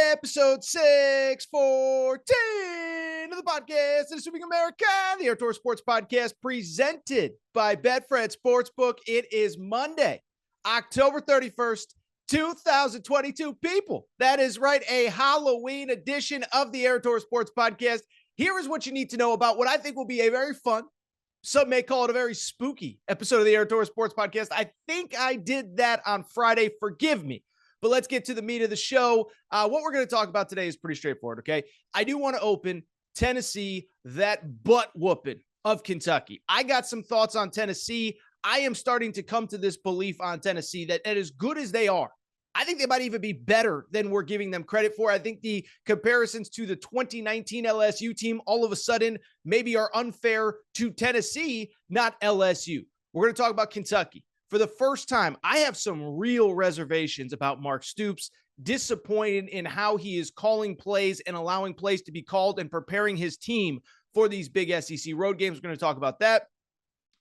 Episode 614 of the podcast. This week America, the Outdoor Sports Podcast presented by Betfred Sportsbook. It is Monday, October 31st, 2022. People, that is right, a Halloween edition of the Outdoor Sports Podcast. Here is what you need to know about what I think will be a very fun, some may call it a very spooky episode of the Outdoor Sports Podcast. I think I did that on Friday. Forgive me. But let's get to the meat of the show. What we're going to talk about today is pretty straightforward, okay? I do want to open Tennessee, that butt whooping of Kentucky. I got some thoughts on Tennessee. I am starting to come to this belief on Tennessee that as good as they are, I think they might even be better than we're giving them credit for. I think the comparisons to the 2019 LSU team all of a sudden maybe are unfair to Tennessee, not LSU. We're going to talk about Kentucky. For the first time, I have some real reservations about Mark Stoops, disappointed in how he is calling plays and allowing plays to be called and preparing his team for these big SEC road games. We're going to talk about that.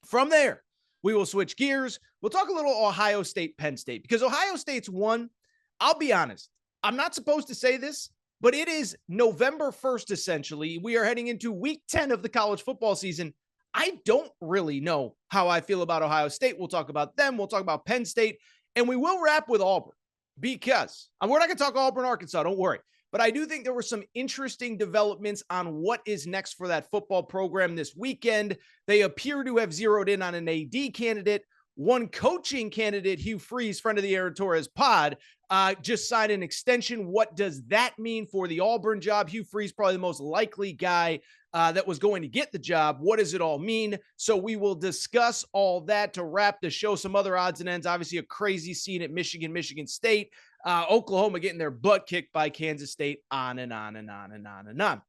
From there, we will switch gears. We'll talk a little Ohio State, Penn State, because Ohio State's won. I'll be honest, I'm not supposed to say this, but it is November 1st, essentially. We are heading into week 10 of the college football season. I don't really know how I feel about Ohio State. We'll talk about them. We'll talk about Penn State, and we will wrap with Auburn because we're not going to talk Auburn, Arkansas. Don't worry. But I do think there were some interesting developments on what is next for that football program this weekend. They appear to have zeroed in on an AD candidate. One coaching candidate, Hugh Freeze, friend of the Aaron Torres pod, just signed an extension. What does that mean for the Auburn job? Hugh Freeze, probably the most likely guy that was going to get the job. What does it all mean? So we will discuss all that to wrap the show. Some other odds and ends. Obviously, a crazy scene at Michigan State. Oklahoma getting their butt kicked by Kansas State. On and on and on and on and on.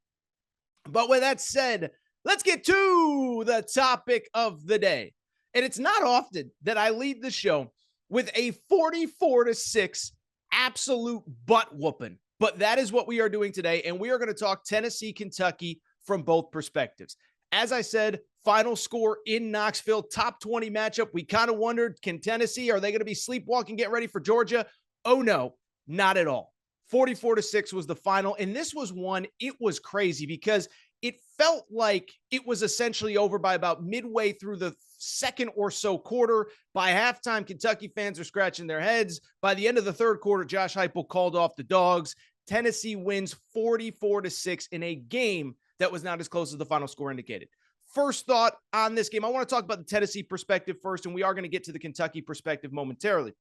But with that said, let's get to the topic of the day. And it's not often that I lead the show with a 44-6 absolute butt whooping. But that is what we are doing today. And we are going to talk Tennessee, Kentucky from both perspectives. As I said, final score in Knoxville, top 20 matchup. We kind of wondered, can Tennessee, are they going to be sleepwalking, get ready for Georgia? Oh, no, not at all. 44-6 was the final. And this was one, it was crazy because it felt like it was essentially over by about midway through the second or so quarter. By halftime, Kentucky fans are scratching their heads. By the end of the third quarter, Josh Heupel called off the dogs. Tennessee wins 44-6 in a game that was not as close as the final score indicated. First thought on this game, I want to talk about the Tennessee perspective first, and we are going to get to the Kentucky perspective momentarily.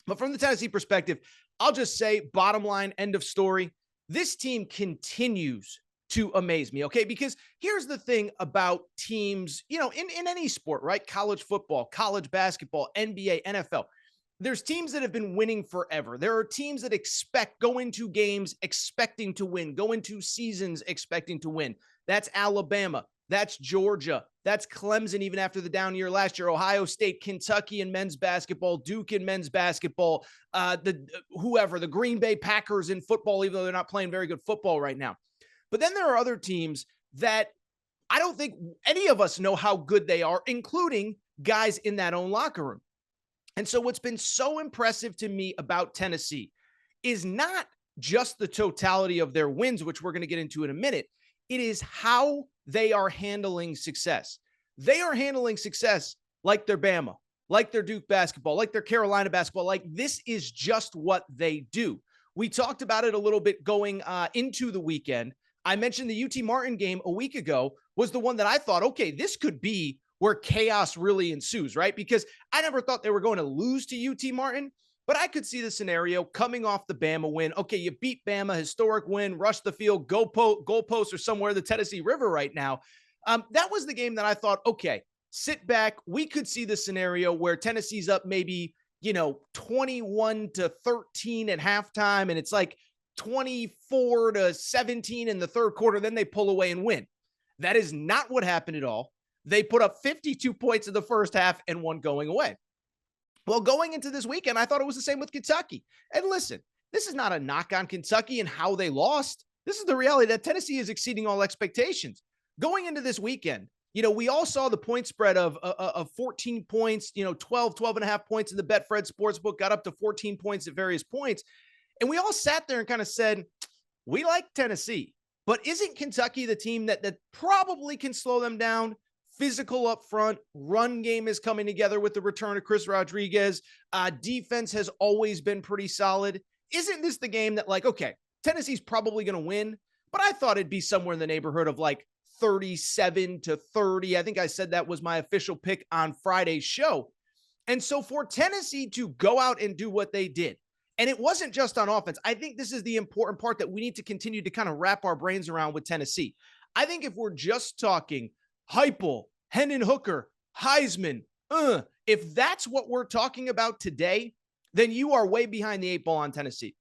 But from the Tennessee perspective, I'll just say, bottom line, end of story, this team continues to amaze me, okay? Because here's the thing about teams, in any sport, right? College football, college basketball, NBA, NFL. There's teams that have been winning forever. There are teams that go into games expecting to win, go into seasons expecting to win. That's Alabama. That's Georgia. That's Clemson, even after the down year last year. Ohio State, Kentucky in men's basketball, Duke in men's basketball, the Green Bay Packers in football, even though they're not playing very good football right now. But then there are other teams that I don't think any of us know how good they are, including guys in that own locker room. And so what's been so impressive to me about Tennessee is not just the totality of their wins, which we're going to get into in a minute. It is how they are handling success. They are handling success like they're Bama, like they're Duke basketball, like they're Carolina basketball. Like this is just what they do. We talked about it a little bit going into the weekend. I mentioned the UT Martin game a week ago was the one that I thought, okay, this could be where chaos really ensues, right? Because I never thought they were going to lose to UT Martin, but I could see the scenario coming off the Bama win. Okay, you beat Bama, historic win, rush the field, goalposts are somewhere in the Tennessee River right now. That was the game that I thought, okay, sit back. We could see the scenario where Tennessee's up maybe, 21-13 at halftime, and it's like 24-17 in the third quarter. Then they pull away and win. That is not what happened at all. They put up 52 points in the first half and one going away. Well, going into this weekend, I thought it was the same with Kentucky. And listen, this is not a knock on Kentucky and how they lost. This is the reality that Tennessee is exceeding all expectations. Going into this weekend, we all saw the point spread of 14 points, 12 and a half points in the Betfred Sportsbook, got up to 14 points at various points. And we all sat there and kind of said, we like Tennessee, but isn't Kentucky the team that probably can slow them down? Physical up front, run game is coming together with the return of Chris Rodriguez. Defense has always been pretty solid. Isn't this the game that, like, okay, Tennessee's probably going to win, but I thought it'd be somewhere in the neighborhood of like 37-30. I think I said that was my official pick on Friday's show. And so for Tennessee to go out and do what they did, and it wasn't just on offense. I think this is the important part that we need to continue to kind of wrap our brains around with Tennessee. I think if we're just talking Heupel, Hendon Hooker, Heisman, if that's what we're talking about today, then you are way behind the eight ball on Tennessee.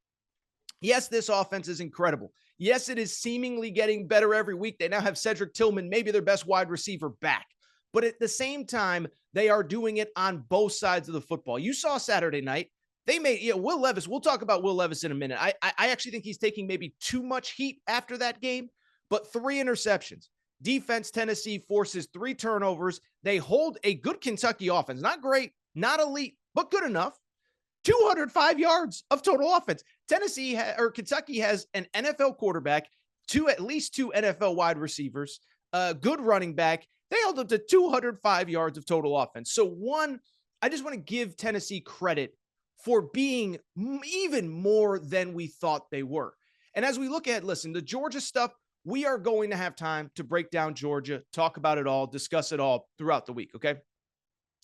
Yes, this offense is incredible. Yes, it is seemingly getting better every week. They now have Cedric Tillman, maybe their best wide receiver, back. But at the same time, they are doing it on both sides of the football. You saw Saturday night. They made, Will Levis. We'll talk about Will Levis in a minute. I actually think he's taking maybe too much heat after that game, but 3 interceptions. Defense, Tennessee forces 3 turnovers. They hold a good Kentucky offense. Not great, not elite, but good enough. 205 yards of total offense. Kentucky has an NFL quarterback, at least 2 NFL wide receivers, a good running back. They held up to 205 yards of total offense. So one, I just want to give Tennessee credit for being even more than we thought they were. And as we look at, listen, the Georgia stuff, we are going to have time to break down Georgia, talk about it all, discuss it all throughout the week, okay?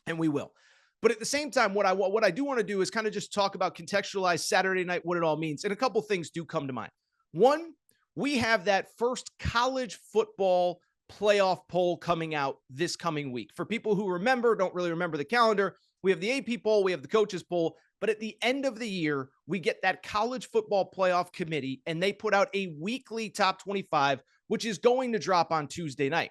And we will. But at the same time, what I do want to do is kind of just talk about, contextualize Saturday night, what it all means. And a couple things do come to mind. One, we have that first college football playoff poll coming out this coming week. For people who don't really remember the calendar, we have the AP poll, we have the coaches poll, but at the end of the year, we get that college football playoff committee, and they put out a weekly top 25, which is going to drop on Tuesday night.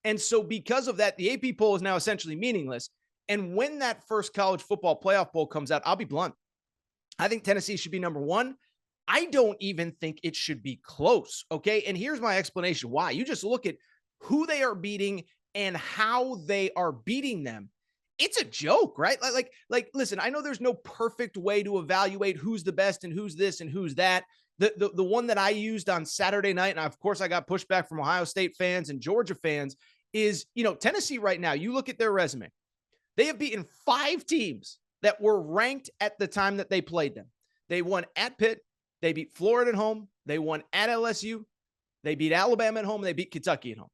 And so because of that, the AP poll is now essentially meaningless. And when that first college football playoff poll comes out, I'll be blunt. I think Tennessee should be number 1. I don't even think it should be close, okay? And here's my explanation why. You just look at who they are beating and how they are beating them. It's a joke, right? Like, listen, I know there's no perfect way to evaluate who's the best and who's this and who's that. The one that I used on Saturday night, and of course I got pushback from Ohio State fans and Georgia fans, is, Tennessee right now, you look at their resume. They have beaten 5 teams that were ranked at the time that they played them. They won at Pitt. They beat Florida at home. They won at LSU. They beat Alabama at home. They beat Kentucky at home.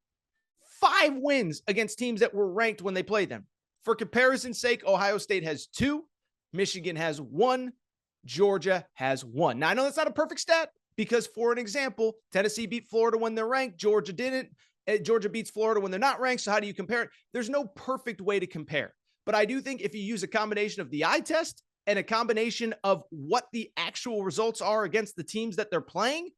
5 wins against teams that were ranked when they played them. For comparison's sake, Ohio State has 2. Michigan has 1. Georgia has 1. Now, I know that's not a perfect stat because, for an example, Tennessee beat Florida when they're ranked. Georgia didn't. Georgia beats Florida when they're not ranked. So how do you compare it? There's no perfect way to compare. But I do think if you use a combination of the eye test and a combination of what the actual results are against the teams that they're playing,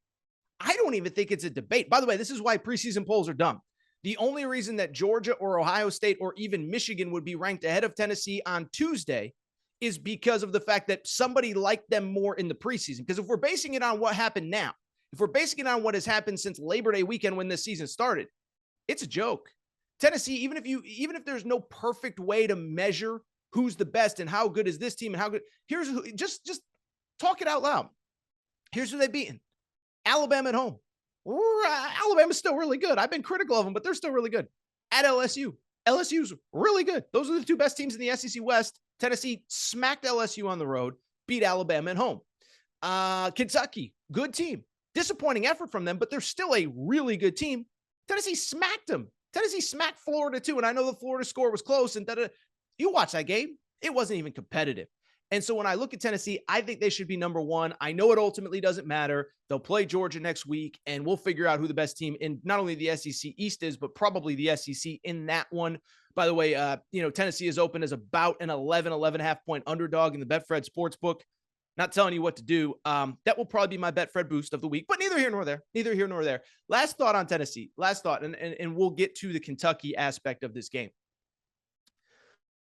I don't even think it's a debate. By the way, this is why preseason polls are dumb. The only reason that Georgia or Ohio State or even Michigan would be ranked ahead of Tennessee on Tuesday is because of the fact that somebody liked them more in the preseason. Because if we're basing it on what happened now, if we're basing it on what has happened since Labor Day weekend when this season started, it's a joke. Tennessee, even if there's no perfect way to measure who's the best and how good is this team and how good, here's who, just talk it out loud. Here's who they've beaten. Alabama at home. Alabama's still really good. I've been critical of them, but they're still really good. At LSU. LSU's really good. Those are the 2 best teams in the SEC West. Tennessee smacked LSU on the road, beat Alabama at home. Kentucky, good team. Disappointing effort from them, but they're still a really good team. Tennessee smacked them. Tennessee smacked Florida too, and I know the Florida score was close, and you watch that game, it wasn't even competitive. And so when I look at Tennessee, I think they should be number 1. I know it ultimately doesn't matter. They'll play Georgia next week, and we'll figure out who the best team in not only the SEC East is, but probably the SEC in that one. By the way, Tennessee is open as about an 11.5 point underdog in the Betfred Sportsbook. Not telling you what to do. That will probably be my Betfred boost of the week, but neither here nor there. Neither here nor there. Last thought on Tennessee. Last thought, and we'll get to the Kentucky aspect of this game.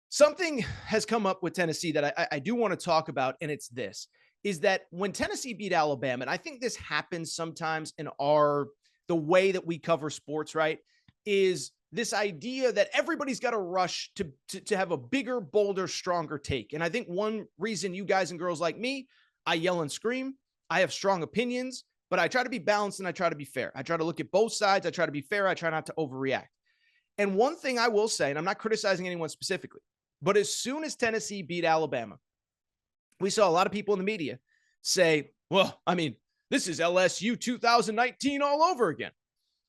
Something has come up with Tennessee that I do want to talk about, and it's this, is that when Tennessee beat Alabama, and I think this happens sometimes in the way that we cover sports, right, is this idea that everybody's got to rush to have a bigger, bolder, stronger take. And I think one reason you guys and girls like me, I yell and scream, I have strong opinions, but I try to be balanced and I try to be fair. I try to look at both sides. I try to be fair. I try not to overreact. And one thing I will say, and I'm not criticizing anyone specifically, but as soon as Tennessee beat Alabama, we saw a lot of people in the media say, well, I mean, this is LSU 2019 all over again.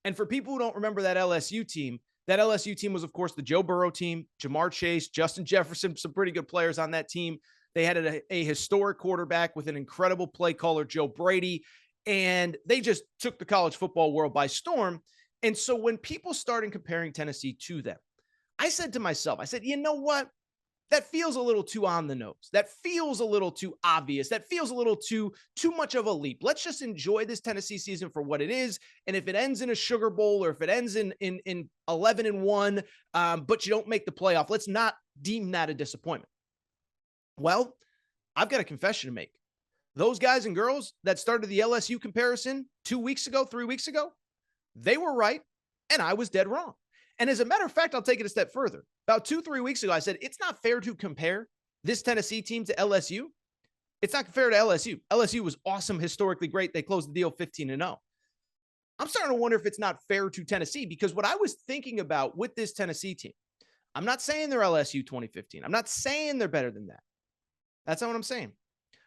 And for people who don't remember that LSU team was, of course, the Joe Burrow team, Jamar Chase, Justin Jefferson, some pretty good players on that team. They had a historic quarterback with an incredible play caller, Joe Brady, and they just took the college football world by storm. And so when people started comparing Tennessee to them, I said to myself, you know what? That feels a little too on the nose. That feels a little too obvious. That feels a little too much of a leap. Let's just enjoy this Tennessee season for what it is. And if it ends in a Sugar Bowl or if it ends in 11-1, but you don't make the playoff, let's not deem that a disappointment. Well, I've got a confession to make. Those guys and girls that started the LSU comparison 2 weeks ago, 3 weeks ago, they were right, and I was dead wrong. And as a matter of fact, I'll take it a step further. About 2-3 weeks ago, I said, it's not fair to compare this Tennessee team to LSU. It's not fair to LSU. LSU was awesome, historically great. They closed the deal 15-0. I'm starting to wonder if it's not fair to Tennessee, because what I was thinking about with this Tennessee team, I'm not saying they're LSU 2015. I'm not saying they're better than that. That's not what I'm saying.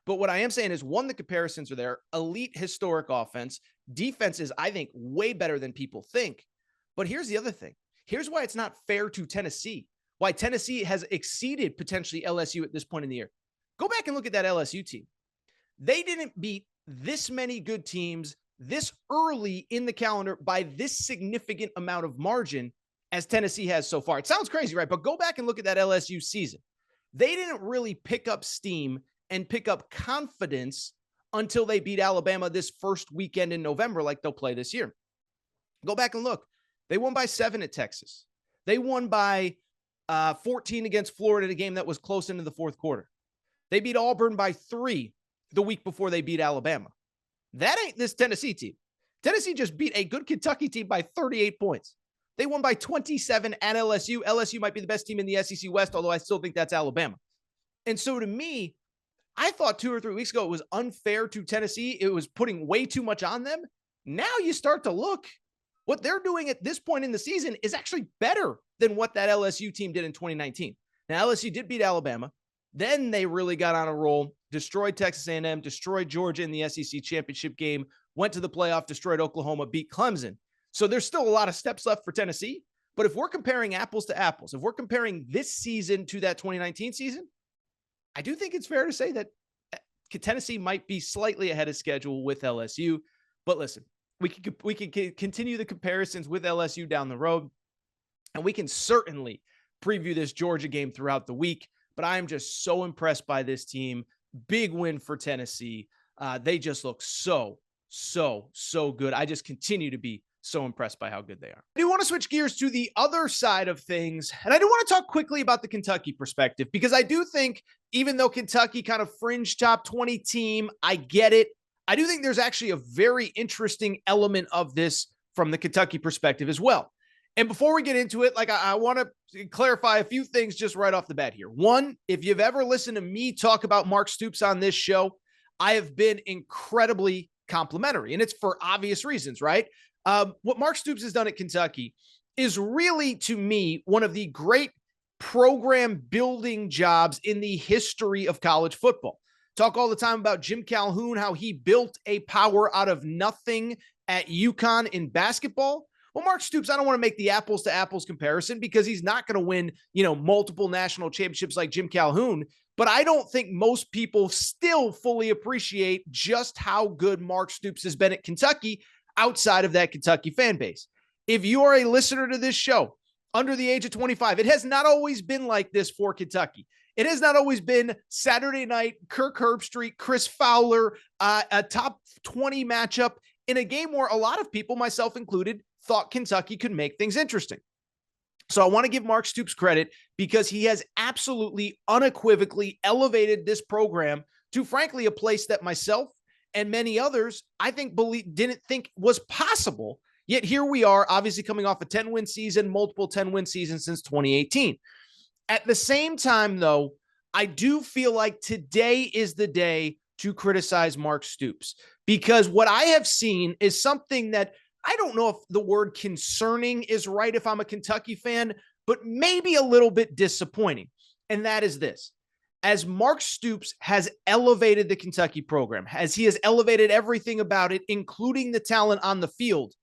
But what I am saying is, one, the comparisons are there. Elite historic offense. Defense is, I think, way better than people think. But here's the other thing. Here's why it's not fair to Tennessee, why Tennessee has exceeded potentially LSU at this point in the year. Go back and look at that LSU team. They didn't beat this many good teams this early in the calendar by this significant amount of margin as Tennessee has so far. It sounds crazy, right? But go back and look at that LSU season. They didn't really pick up steam and pick up confidence until they beat Alabama this first weekend in November, like they'll play this year. Go back and look. They won by 7 at Texas. They won by 14 against Florida in a game that was close into the fourth quarter. They beat Auburn by 3 the week before they beat Alabama. That ain't this Tennessee team. Tennessee just beat a good Kentucky team by 38 points. They won by 27 at LSU. LSU might be the best team in the SEC West, although I still think that's Alabama. And so to me, I thought 2 or 3 weeks ago it was unfair to Tennessee. It was putting way too much on them. Now you start to look. What they're doing at this point in the season is actually better than what that LSU team did in 2019. Now, LSU did beat Alabama. Then they really got on a roll, destroyed Texas A&M, destroyed Georgia in the SEC championship game, went to the playoff, destroyed Oklahoma, beat Clemson. So there's still a lot of steps left for Tennessee. But if we're comparing apples to apples, if we're comparing this season to that 2019 season, I do think it's fair to say that Tennessee might be slightly ahead of schedule with LSU. But listen, we can continue the comparisons with LSU down the road, and we can certainly preview this Georgia game throughout the week. But I am just so impressed by this team. Big win for Tennessee. They just look so good. I just continue to be so impressed by how good they are. I do want to switch gears to the other side of things, and I do want to talk quickly about the Kentucky perspective, because I do think, even though Kentucky kind of fringe top 20 team, I get it. I do think there's actually a very interesting element of this from the Kentucky perspective as well. And before we get into it, I want to clarify a few things just right off the bat here. One, if you've ever listened to me talk about Mark Stoops on this show, I have been incredibly complimentary, and it's for obvious reasons, right? What Mark Stoops has done at Kentucky is really, to me, one of the great program building jobs in the history of college football. Talk all the time about Jim Calhoun, how he built a power out of nothing at UConn in basketball. Well, Mark Stoops, I don't want to make the apples to apples comparison, because he's not going to win, multiple national championships like Jim Calhoun. But I don't think most people still fully appreciate just how good Mark Stoops has been at Kentucky outside of that Kentucky fan base. If you are a listener to this show under the age of 25, it has not always been like this for Kentucky. It has not always been Saturday night, Kirk Herbstreit, Chris Fowler, a top 20 matchup in a game where a lot of people, myself included, thought Kentucky could make things interesting. So I want to give Mark Stoops credit, because he has absolutely unequivocally elevated this program to, frankly, a place that myself and many others, I think, didn't think was possible. Yet here we are, obviously coming off a 10-win season, multiple 10-win seasons since 2018. At the same time, though, I do feel like today is the day to criticize Mark Stoops, because what I have seen is something that I don't know if the word concerning is right if I'm a Kentucky fan, but maybe a little bit disappointing. And that is this. As Mark Stoops has elevated the Kentucky program, as he has elevated everything about it, including the talent on the field,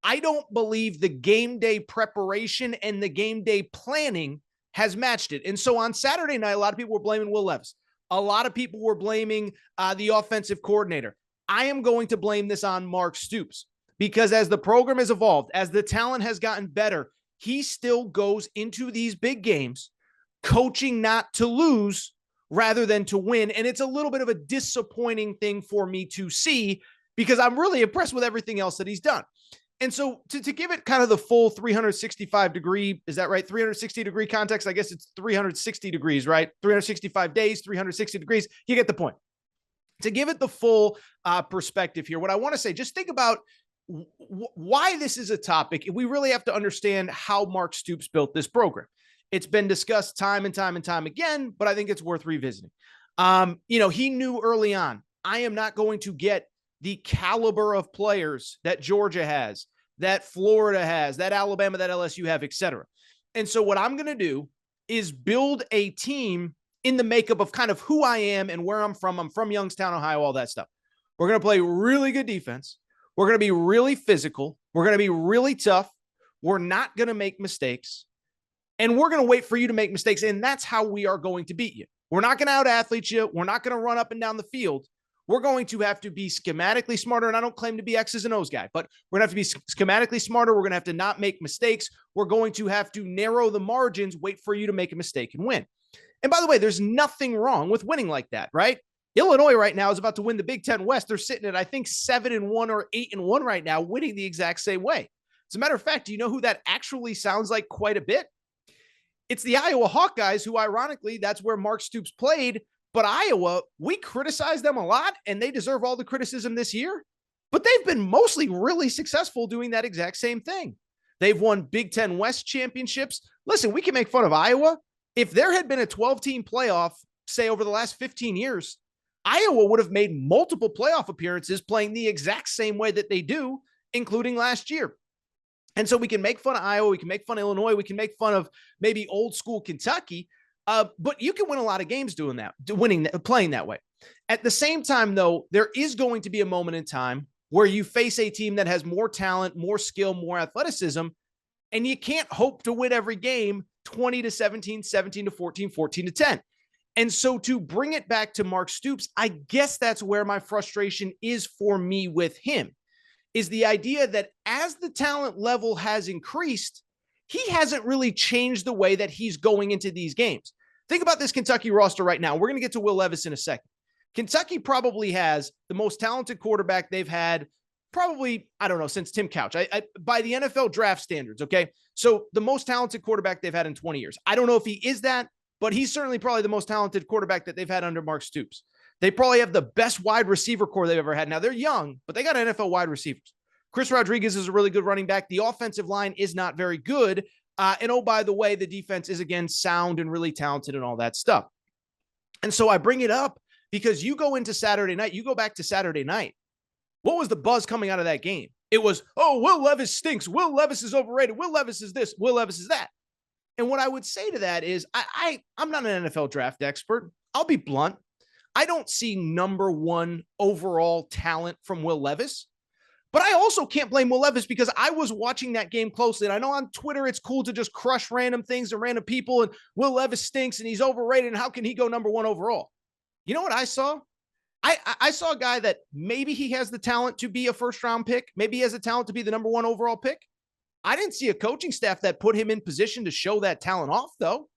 I don't believe the game day preparation and the game day planning has matched it. And so on Saturday night, a lot of people were blaming Will Levis. A lot of people were blaming the offensive coordinator. I am going to blame this on Mark Stoops because as the program has evolved, as the talent has gotten better, he still goes into these big games coaching not to lose rather than to win. And it's a little bit of a disappointing thing for me to see because I'm really impressed with everything else that he's done. And so to give it kind of the full 365 degree, is that right? 360 degree context. I guess it's 360 degrees, right? 365 days, 360 degrees. You get the point. To give it the full perspective here, what I want to say, just think about why this is a topic. We really have to understand how Mark Stoops built this program. It's been discussed time and time and time again, but I think it's worth revisiting. He knew early on, I am not going to get the caliber of players that Georgia has, that Florida has, that Alabama, that LSU have, et cetera. And so what I'm going to do is build a team in the makeup of kind of who I am and where I'm from. I'm from Youngstown, Ohio, all that stuff. We're going to play really good defense. We're going to be really physical. We're going to be really tough. We're not going to make mistakes. And we're going to wait for you to make mistakes. And that's how we are going to beat you. We're not going to out-athlete you. We're not going to run up and down the field. We're going to have to be schematically smarter. And I don't claim to be X's and O's guy, but we're going to have to be schematically smarter. We're going to have to not make mistakes. We're going to have to narrow the margins, wait for you to make a mistake and win. And by the way, there's nothing wrong with winning like that, right? Illinois right now is about to win the Big Ten West. They're sitting at, I think, 7-1 or 8-1 right now, winning the exact same way. As a matter of fact, do you know who that actually sounds like quite a bit? It's the Iowa Hawkeyes, who ironically, that's where Mark Stoops played. But Iowa, we criticize them a lot, and they deserve all the criticism this year. But they've been mostly really successful doing that exact same thing. They've won Big Ten West championships. Listen, we can make fun of Iowa. If there had been a 12-team playoff, say, over the last 15 years, Iowa would have made multiple playoff appearances playing the exact same way that they do, including last year. And so we can make fun of Iowa. We can make fun of Illinois. We can make fun of maybe old school Kentucky. But you can win a lot of games doing that, playing that way. At the same time, though, there is going to be a moment in time where you face a team that has more talent, more skill, more athleticism, and you can't hope to win every game 20-17, 17-14, 14-10. And so to bring it back to Mark Stoops, I guess that's where my frustration is for me with him, is the idea that as the talent level has increased, he hasn't really changed the way that he's going into these games. Think about this Kentucky roster right now. We're going to get to Will Levis in a second. Kentucky probably has the most talented quarterback they've had probably, I don't know, since Tim Couch. By the NFL draft standards, okay? So the most talented quarterback they've had in 20 years. I don't know if he is that, but he's certainly probably the most talented quarterback that they've had under Mark Stoops. They probably have the best wide receiver core they've ever had. Now, they're young, but they got NFL wide receivers. Chris Rodriguez is a really good running back. The offensive line is not very good. And oh, by the way, the defense is, again, sound and really talented and all that stuff. And so I bring it up because you go into Saturday night, you go back to Saturday night. What was the buzz coming out of that game? It was, oh, Will Levis stinks. Will Levis is overrated. Will Levis is this. Will Levis is that. And what I would say to that is I'm not an NFL draft expert. I'll be blunt. I don't see number one overall talent from Will Levis. But I also can't blame Will Levis because I was watching that game closely. And I know on Twitter, it's cool to just crush random things and random people. And Will Levis stinks and he's overrated. And how can he go number one overall? You know what I saw? I saw a guy that maybe he has the talent to be a first round pick. Maybe he has the talent to be the number one overall pick. I didn't see a coaching staff that put him in position to show that talent off, though.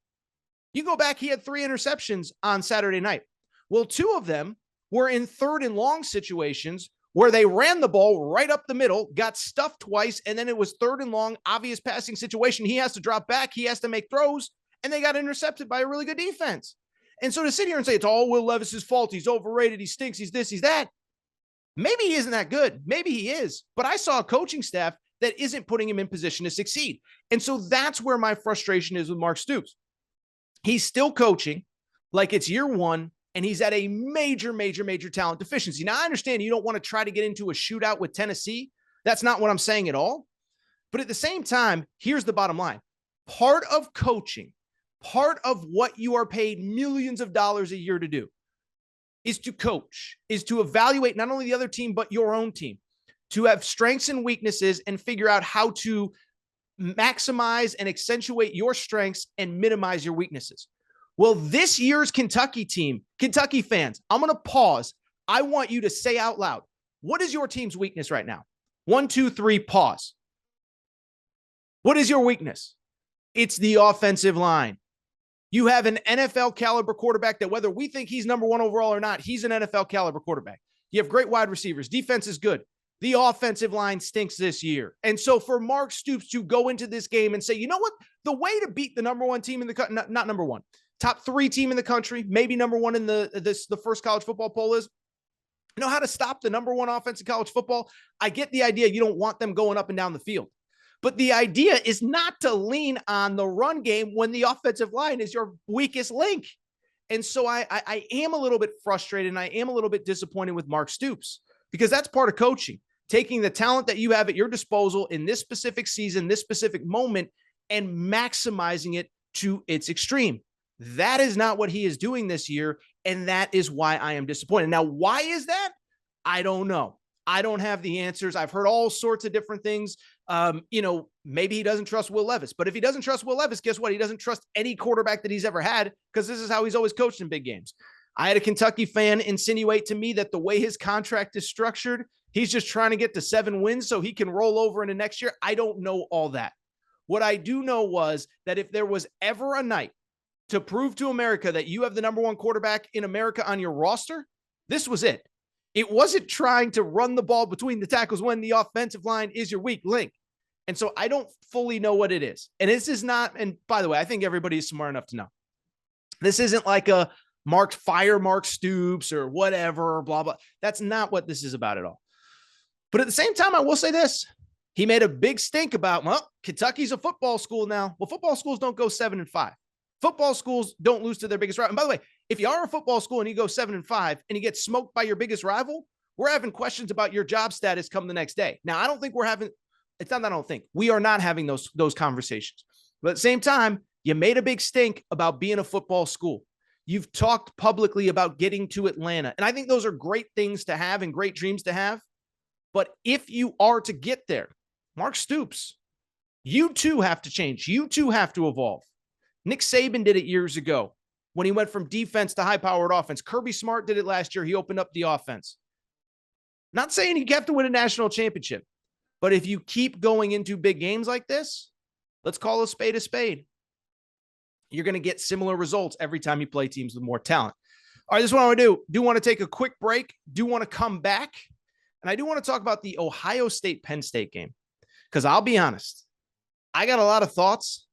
You go back, he had 3 interceptions on Saturday night. Well, 2 of them were in 3rd and long situations where they ran the ball right up the middle, got stuffed twice, and then it was 3rd and long, obvious passing situation. He has to drop back. He has to make throws, and they got intercepted by a really good defense. And so to sit here and say it's all Will Levis's fault, he's overrated, he stinks, he's this, he's that, maybe he isn't that good. Maybe he is. But I saw a coaching staff that isn't putting him in position to succeed. And so that's where my frustration is with Mark Stoops. He's still coaching like it's year one, and he's at a major, major, major talent deficiency. Now, I understand you don't want to try to get into a shootout with Tennessee. That's not what I'm saying at all. But at the same time, here's the bottom line. Part of coaching, part of what you are paid millions of dollars a year to do is to coach, is to evaluate not only the other team, but your own team, to have strengths and weaknesses and figure out how to maximize and accentuate your strengths and minimize your weaknesses. Well, this year's Kentucky team, Kentucky fans, I'm going to pause. I want you to say out loud, what is your team's weakness right now? 1, 2, 3, pause. What is your weakness? It's the offensive line. You have an NFL caliber quarterback that whether we think he's number 1 overall or not, he's an NFL caliber quarterback. You have great wide receivers. Defense is good. The offensive line stinks this year. And so for Mark Stoops to go into this game and say, you know what? The way to beat the number 1 team in the country, not number 1, top 3 team in the country, maybe number 1 in the first college football poll is, you know how to stop the number 1 offense in college football? I get the idea you don't want them going up and down the field. But the idea is not to lean on the run game when the offensive line is your weakest link. And so I am a little bit frustrated and I am a little bit disappointed with Mark Stoops because that's part of coaching, taking the talent that you have at your disposal in this specific season, this specific moment, and maximizing it to its extreme. That is not what he is doing this year, and that is why I am disappointed. Now, why is that? I don't know. I don't have the answers. I've heard all sorts of different things. Maybe he doesn't trust Will Levis. But if he doesn't trust Will Levis, guess what? He doesn't trust any quarterback that he's ever had because this is how he's always coached in big games. I had a Kentucky fan insinuate to me that the way his contract is structured, he's just trying to get to 7 wins so he can roll over into next year. I don't know all that. What I do know was that if there was ever a night to prove to America that you have the number 1 quarterback in America on your roster, this was it. It wasn't trying to run the ball between the tackles when the offensive line is your weak link. And so I don't fully know what it is. And this is not, and by the way, I think everybody is smart enough to know. This isn't like a Mark Stoops or whatever, blah, blah. That's not what this is about at all. But at the same time, I will say this. He made a big stink about, well, Kentucky's a football school now. Well, football schools don't go 7-5. Football schools don't lose to their biggest rival. And by the way, if you are a football school and you go 7-5 and you get smoked by your biggest rival, we're having questions about your job status come the next day. Now, I don't think we're having, it's not that I don't think, we are not having those conversations. But at the same time, you made a big stink about being a football school. You've talked publicly about getting to Atlanta. And I think those are great things to have and great dreams to have. But if you are to get there, Mark Stoops, you too have to change. You too have to evolve. Nick Saban did it years ago when he went from defense to high-powered offense. Kirby Smart did it last year. He opened up the offense. Not saying you have to win a national championship, but if you keep going into big games like this, let's call a spade, you're going to get similar results every time you play teams with more talent. All right, this is what I want to do. Do want to take a quick break. Do want to come back. And I do want to talk about the Ohio State-Penn State game because I'll be honest, I got a lot of thoughts.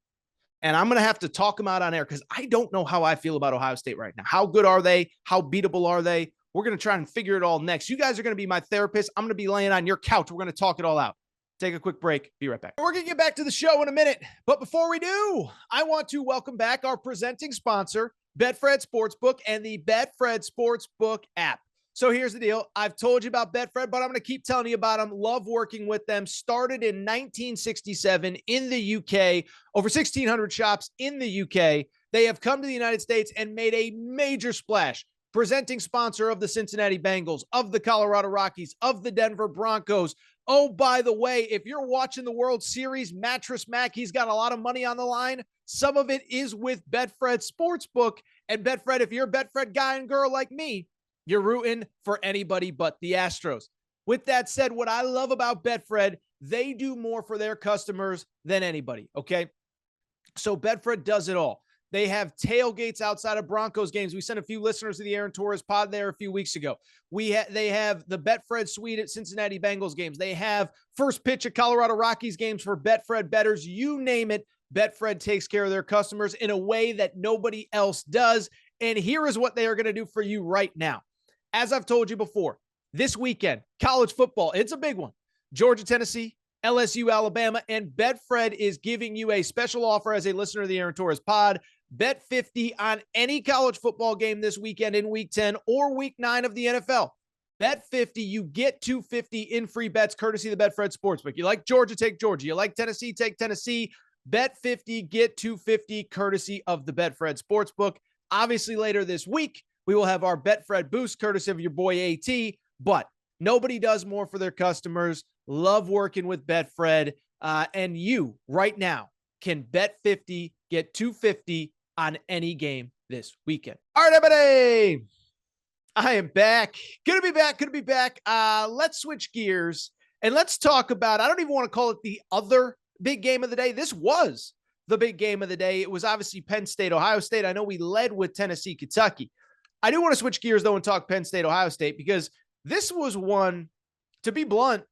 And I'm going to have to talk them out on air because I don't know how I feel about Ohio State right now. How good are they? How beatable are they? We're going to try and figure it all next. You guys are going to be my therapist. I'm going to be laying on your couch. We're going to talk it all out. Take a quick break. Be right back. We're going to get back to the show in a minute. But before we do, I want to welcome back our presenting sponsor, Betfred Sportsbook and the Betfred Sportsbook app. So here's the deal. I've told you about Betfred, but I'm going to keep telling you about them. Love working with them. Started in 1967 in the UK. Over 1,600 shops in the UK. They have come to the United States and made a major splash. Presenting sponsor of the Cincinnati Bengals, of the Colorado Rockies, of the Denver Broncos. Oh, by the way, if you're watching the World Series, Mattress Mac, he's got a lot of money on the line. Some of it is with Betfred Sportsbook. And Betfred, if you're a Betfred guy and girl like me, you're rooting for anybody but the Astros. With that said, what I love about Betfred, they do more for their customers than anybody, okay? So Betfred does it all. They have tailgates outside of Broncos games. We sent a few listeners to the Aaron Torres pod there a few weeks ago. They have the Betfred suite at Cincinnati Bengals games. They have first pitch at Colorado Rockies games for Betfred bettors. You name it, Betfred takes care of their customers in a way that nobody else does. And here is what they are going to do for you right now. As I've told you before, this weekend, college football, it's a big one. Georgia, Tennessee, LSU, Alabama, and Betfred is giving you a special offer as a listener of the Aaron Torres pod. Bet 50 on any college football game this weekend in week 10 or week 9 of the NFL. Bet 50, you get 250 in free bets courtesy of the Betfred Sportsbook. You like Georgia, take Georgia. You like Tennessee, take Tennessee. Bet 50, get 250 courtesy of the Betfred Sportsbook. Obviously, later this week, we will have our Betfred boost courtesy of your boy AT, but nobody does more for their customers. Love working with Betfred. And you, right now, can bet 50, get 250 on any game this weekend. All right, everybody. I am back. Good to be back. Let's switch gears and let's talk about, I don't even want to call it the other big game of the day. This was the big game of the day. It was obviously Penn State, Ohio State. I know we led with Tennessee, Kentucky. I do want to switch gears though and talk Penn State, Ohio State, because this was one, to be blunt,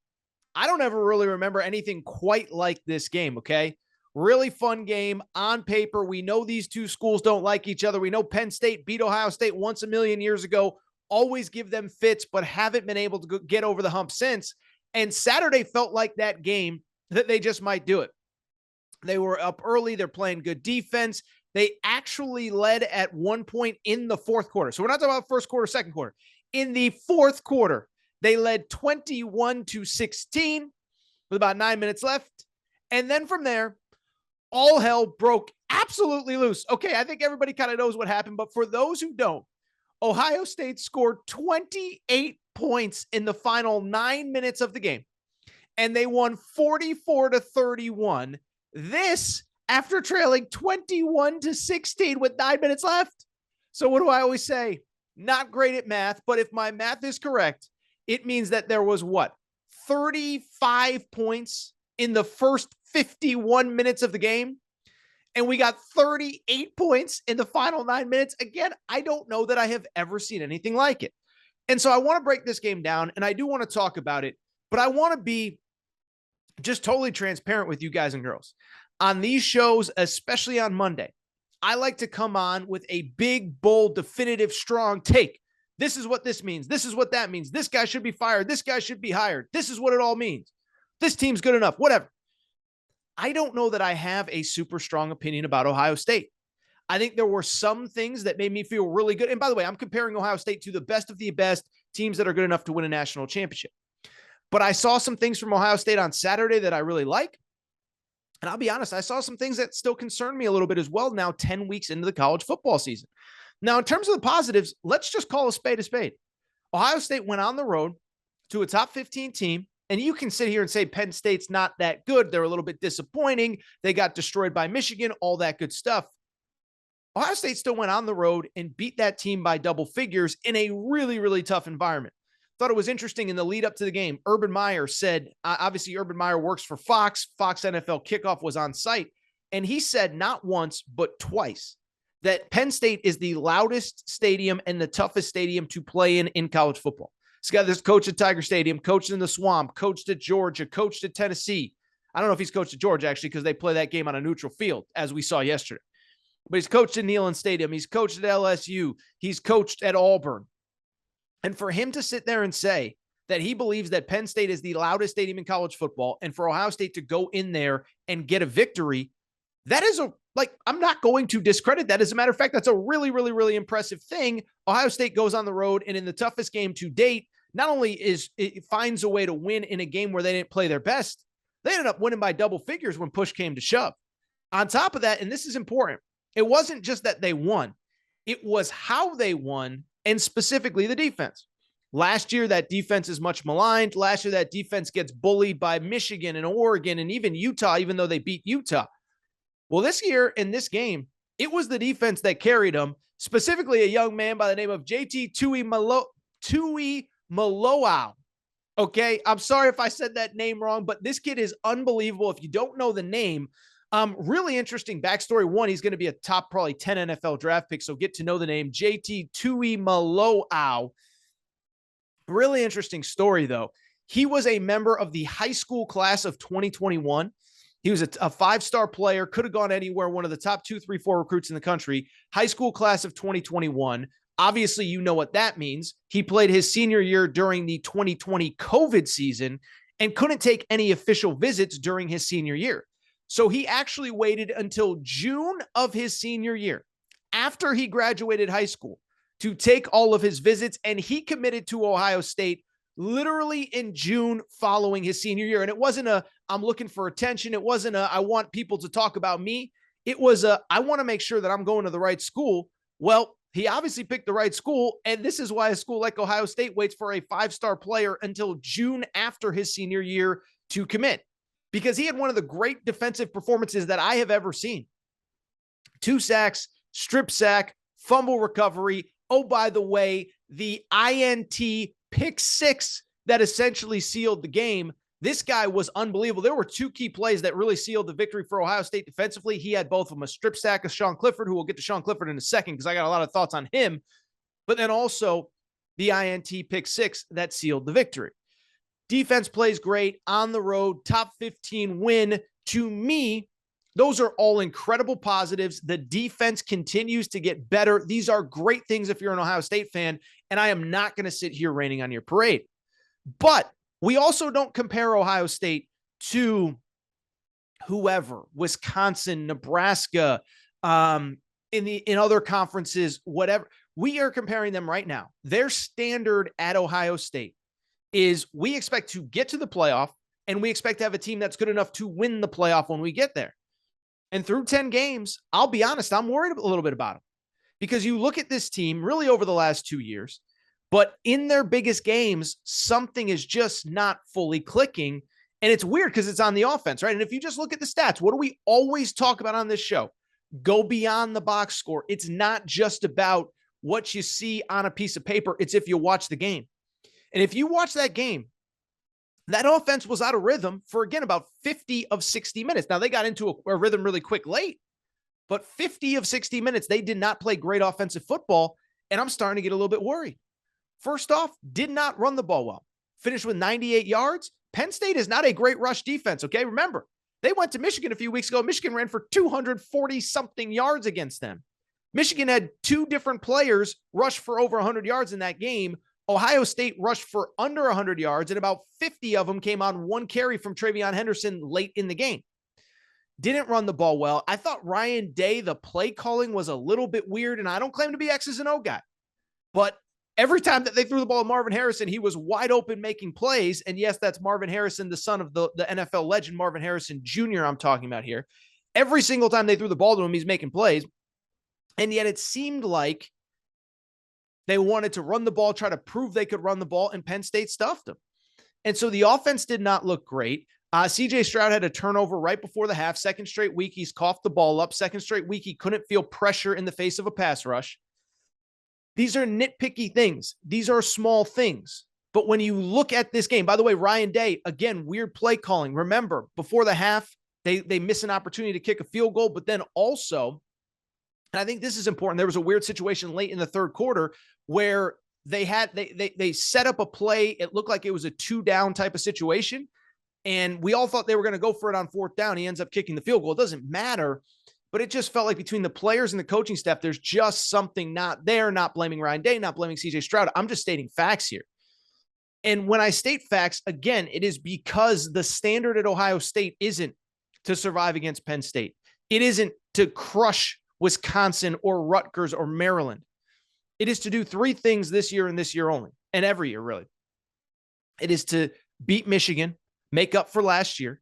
I don't ever really remember anything quite like this game. Okay. Really fun game on paper. We know these two schools don't like each other. We know Penn State beat Ohio State once a million years ago, always give them fits, but haven't been able to get over the hump since. And Saturday felt like that game that they just might do it. They were up early. They're playing good defense. They actually led at one point in the fourth quarter. So we're not talking about first quarter, second quarter. In the fourth quarter, they led 21-16 with about 9 minutes left. And then from there, all hell broke absolutely loose. Okay, I think everybody kind of knows what happened, but for those who don't, Ohio State scored 28 points in the final 9 minutes of the game, and they won 44-31. This after trailing 21-16 with 9 minutes left. So what do I always say? Not great at math, but if my math is correct, it means that there was 35 points in the first 51 minutes of the game. And we got 38 points in the final 9 minutes. Again, I don't know that I have ever seen anything like it. And so I want to break this game down, and I do want to talk about it, but I want to be just totally transparent with you guys and girls. On these shows, especially on Monday, I like to come on with a big, bold, definitive, strong take. This is what this means. This is what that means. This guy should be fired. This guy should be hired. This is what it all means. This team's good enough, whatever. I don't know that I have a super strong opinion about Ohio State. I think there were some things that made me feel really good. And by the way, I'm comparing Ohio State to the best of the best teams that are good enough to win a national championship. But I saw some things from Ohio State on Saturday that I really like. And I'll be honest, I saw some things that still concern me a little bit as well now 10 weeks into the college football season. Now, in terms of the positives, let's just call a spade a spade. Ohio State went on the road to a top 15 team. And you can sit here and say Penn State's not that good. They're a little bit disappointing. They got destroyed by Michigan, all that good stuff. Ohio State still went on the road and beat that team by double figures in a really, really tough environment. Thought it was interesting in the lead up to the game. Urban Meyer said, obviously Urban Meyer works for Fox. Fox NFL Kickoff was on site. And he said not once, but twice that Penn State is the loudest stadium and the toughest stadium to play in college football. He's got this coach at Tiger Stadium, coached in the Swamp, coached at Georgia, coached at Tennessee. I don't know if he's coached at Georgia, actually, because they play that game on a neutral field, as we saw yesterday. But he's coached at Neyland Stadium. He's coached at LSU. He's coached at Auburn. And for him to sit there and say that he believes that Penn State is the loudest stadium in college football, and for Ohio State to go in there and get a victory, that is I'm not going to discredit that. As a matter of fact, that's a really, really, really impressive thing. Ohio State goes on the road, and in the toughest game to date, not only it finds a way to win in a game where they didn't play their best, they ended up winning by double figures when push came to shove. On top of that, and this is important, it wasn't just that they won. It was how they won, and specifically the defense. Last year, that defense is much maligned. Last year, that defense gets bullied by Michigan and Oregon and even Utah, even though they beat Utah. Well, this year in this game, it was the defense that carried them, specifically a young man by the name of JT Tuimoloau. Okay, I'm sorry if I said that name wrong, but this kid is unbelievable. If you don't know the name, really interesting backstory. One, he's going to be a top probably 10 NFL draft pick, so get to know the name JT Tuimoloau. Really interesting story, though. He was a member of the high school class of 2021. He was a five-star player, could have gone anywhere, one of the top 2, 3, 4 recruits in the country. High school class of 2021. Obviously, you know what that means. He played his senior year during the 2020 COVID season and couldn't take any official visits during his senior year. So he actually waited until June of his senior year, after he graduated high school, to take all of his visits, and he committed to Ohio State literally in June following his senior year. And it wasn't a, I'm looking for attention. It wasn't a, I want people to talk about me. It was a, I want to make sure that I'm going to the right school. Well, he obviously picked the right school, and this is why a school like Ohio State waits for a five-star player until June after his senior year to commit, because he had one of the great defensive performances that I have ever seen. 2 sacks, strip sack, fumble recovery. Oh, by the way, the INT pick 6 that essentially sealed the game. This guy was unbelievable. There were 2 key plays that really sealed the victory for Ohio State defensively. He had both of them, a strip sack of Sean Clifford, who we'll get to Sean Clifford in a second because I got a lot of thoughts on him, but then also the INT pick 6 that sealed the victory. Defense plays great on the road, top 15 win. To me, those are all incredible positives. The defense continues to get better. These are great things if you're an Ohio State fan, and I am not going to sit here raining on your parade. But we also don't compare Ohio State to whoever, Wisconsin, Nebraska, in other conferences, whatever. We are comparing them right now. Their standard at Ohio State is we expect to get to the playoff, and we expect to have a team that's good enough to win the playoff when we get there. And through 10 games, I'll be honest, I'm worried a little bit about them, because you look at this team really over the last 2 years, but in their biggest games, something is just not fully clicking. And it's weird because it's on the offense, right? And if you just look at the stats, what do we always talk about on this show? Go beyond the box score. It's not just about what you see on a piece of paper. It's if you watch the game. And if you watch that game, that offense was out of rhythm for, again, about 50 of 60 minutes. Now, they got into a rhythm really quick late, but 50 of 60 minutes, they did not play great offensive football, and I'm starting to get a little bit worried. First off, did not run the ball well. Finished with 98 yards. Penn State is not a great rush defense, okay? Remember, they went to Michigan a few weeks ago. Michigan ran for 240-something yards against them. Michigan had 2 different players rush for over 100 yards in that game. Ohio State rushed for under 100 yards, and about 50 of them came on 1 carry from Travion Henderson late in the game. Didn't run the ball well. I thought Ryan Day, the play calling was a little bit weird, and I don't claim to be X's and O guy, but every time that they threw the ball to Marvin Harrison, he was wide open making plays. And yes, that's Marvin Harrison, the son of the NFL legend Marvin Harrison Jr. I'm talking about here. Every single time they threw the ball to him, he's making plays. And yet it seemed like they wanted to run the ball, try to prove they could run the ball, and Penn State stuffed them. And so the offense did not look great. CJ Stroud had a turnover right before the half. Second straight week, he's coughed the ball up. Second straight week, he couldn't feel pressure in the face of a pass rush. These are nitpicky things. These are small things. But when you look at this game, by the way, Ryan Day, again, weird play calling. Remember, before the half, they miss an opportunity to kick a field goal, but then also, and I think this is important, there was a weird situation late in the third quarter where they set up a play. It looked like it was a 2-down type of situation, and we all thought they were going to go for it on 4th down. He ends up kicking the field goal. It doesn't matter. But it just felt like between the players and the coaching staff, there's just something not there. Not blaming Ryan Day, not blaming CJ Stroud. I'm just stating facts here. And when I state facts, again, it is because the standard at Ohio State isn't to survive against Penn State. It isn't to crush Wisconsin or Rutgers or Maryland. It is to do 3 things this year and this year only, and every year, really. It is to beat Michigan, make up for last year.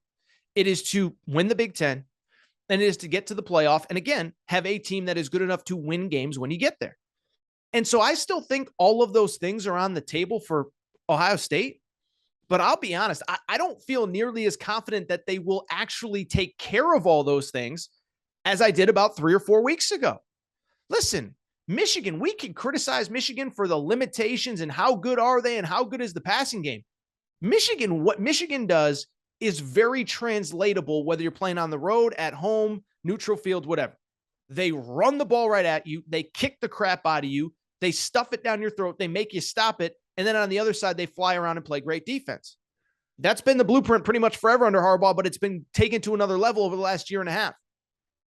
It is to win the Big Ten. And it is to get to the playoff and, again, have a team that is good enough to win games when you get there. And so I still think all of those things are on the table for Ohio State. But I'll be honest, I don't feel nearly as confident that they will actually take care of all those things as I did about 3 or 4 weeks ago. Listen, Michigan, we can criticize Michigan for the limitations and how good are they and how good is the passing game. Michigan, what Michigan does is very translatable, whether you're playing on the road, at home, neutral field, whatever. They run the ball right at you. They kick the crap out of you. They stuff it down your throat. They make you stop it. And then on the other side, they fly around and play great defense. That's been the blueprint pretty much forever under Harbaugh, but it's been taken to another level over the last year and a half.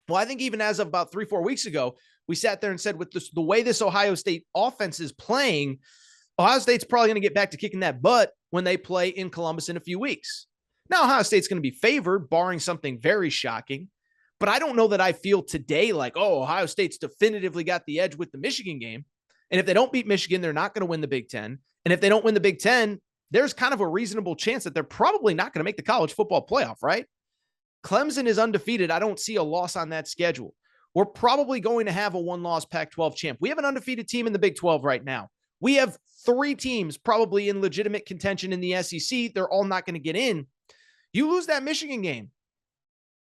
Well, I think even as of about 3-4 weeks ago, we sat there and said, with the way this Ohio State offense is playing, Ohio State's probably going to get back to kicking that butt when they play in Columbus in a few weeks. Now, Ohio State's going to be favored, barring something very shocking. But I don't know that I feel today like, oh, Ohio State's definitively got the edge with the Michigan game. And if they don't beat Michigan, they're not going to win the Big Ten. And if they don't win the Big Ten, there's kind of a reasonable chance that they're probably not going to make the college football playoff, right? Clemson is undefeated. I don't see a loss on that schedule. We're probably going to have a one-loss Pac-12 champ. We have an undefeated team in the Big 12 right now. We have 3 teams probably in legitimate contention in the SEC. They're all not going to get in. You lose that Michigan game,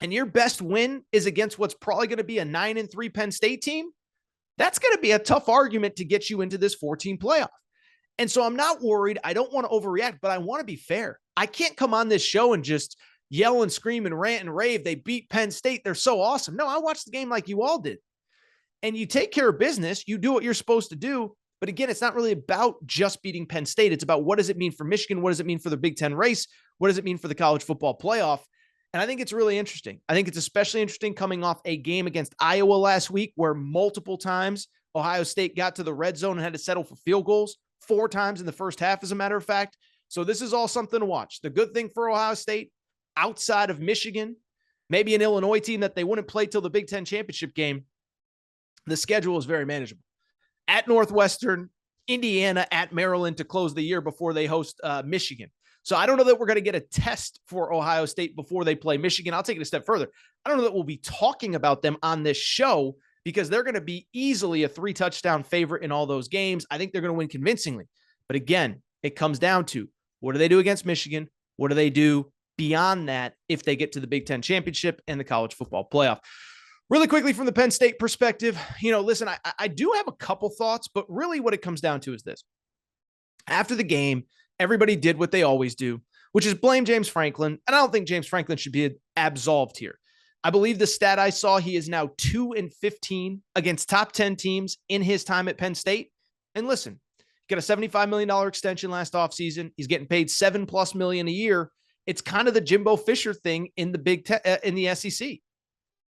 and your best win is against what's probably going to be a 9-3 Penn State team. That's going to be a tough argument to get you into this 14 playoff. And so I'm not worried. I don't want to overreact, but I want to be fair. I can't come on this show and just yell and scream and rant and rave. They beat Penn State. They're so awesome. No, I watched the game like you all did. And you take care of business. You do what you're supposed to do. But again, it's not really about just beating Penn State. It's about what does it mean for Michigan? What does it mean for the Big Ten race? What does it mean for the college football playoff? And I think it's really interesting. I think it's especially interesting coming off a game against Iowa last week where multiple times Ohio State got to the red zone and had to settle for field goals 4 times in the first half, as a matter of fact. So this is all something to watch. The good thing for Ohio State, outside of Michigan, maybe an Illinois team that they wouldn't play till the Big Ten championship game, the schedule is very manageable. At Northwestern, Indiana, at Maryland to close the year before they host Michigan. So I don't know that we're going to get a test for Ohio State before they play Michigan. I'll take it a step further. I don't know that we'll be talking about them on this show because they're going to be easily a 3-touchdown favorite in all those games. I think they're going to win convincingly. But again, it comes down to what do they do against Michigan? What do they do beyond that if they get to the Big Ten championship and the college football playoff? Really quickly from the Penn State perspective, listen, I do have a couple thoughts, but really what it comes down to is this. After the game, everybody did what they always do, which is blame James Franklin. And I don't think James Franklin should be absolved here. I believe the stat I saw, he is now 2-15 against top 10 teams in his time at Penn State. And listen, he got a $75 million extension last offseason. He's getting paid $7+ million a year. It's kind of the Jimbo Fisher thing in the in the SEC.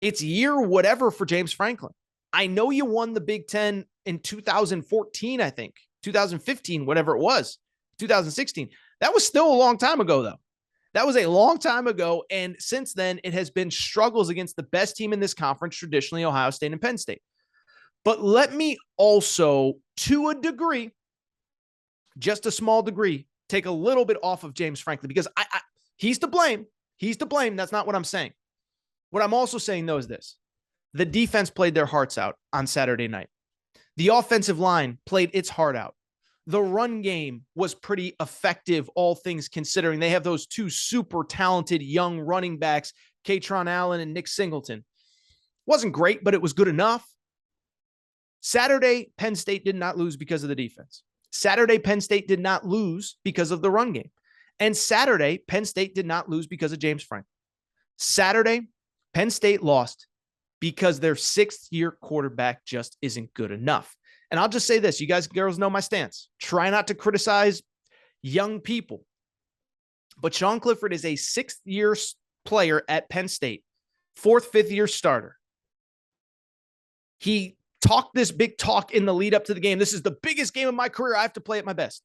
It's year whatever for James Franklin. I know you won the Big Ten in 2014, I think, 2015, whatever it was, 2016. That was still a long time ago, though. That was a long time ago. And since then, it has been struggles against the best team in this conference, traditionally Ohio State and Penn State. But let me also, to a degree, just a small degree, take a little bit off of James Franklin because he's to blame. He's to blame. That's not what I'm saying. What I'm also saying, though, is this. The defense played their hearts out on Saturday night. The offensive line played its heart out. The run game was pretty effective, all things considering. They have those 2 super talented young running backs, Katron Allen and Nick Singleton. Wasn't great, but it was good enough. Saturday, Penn State did not lose because of the defense. Saturday, Penn State did not lose because of the run game. And Saturday, Penn State did not lose because of James Franklin. Saturday, Penn State lost because their 6th-year quarterback just isn't good enough. And I'll just say this. You guys and girls know my stance. Try not to criticize young people. But Sean Clifford is a 6th-year player at Penn State, 4th, 5th-year starter. He talked this big talk in the lead up to the game. This is the biggest game of my career. I have to play at my best.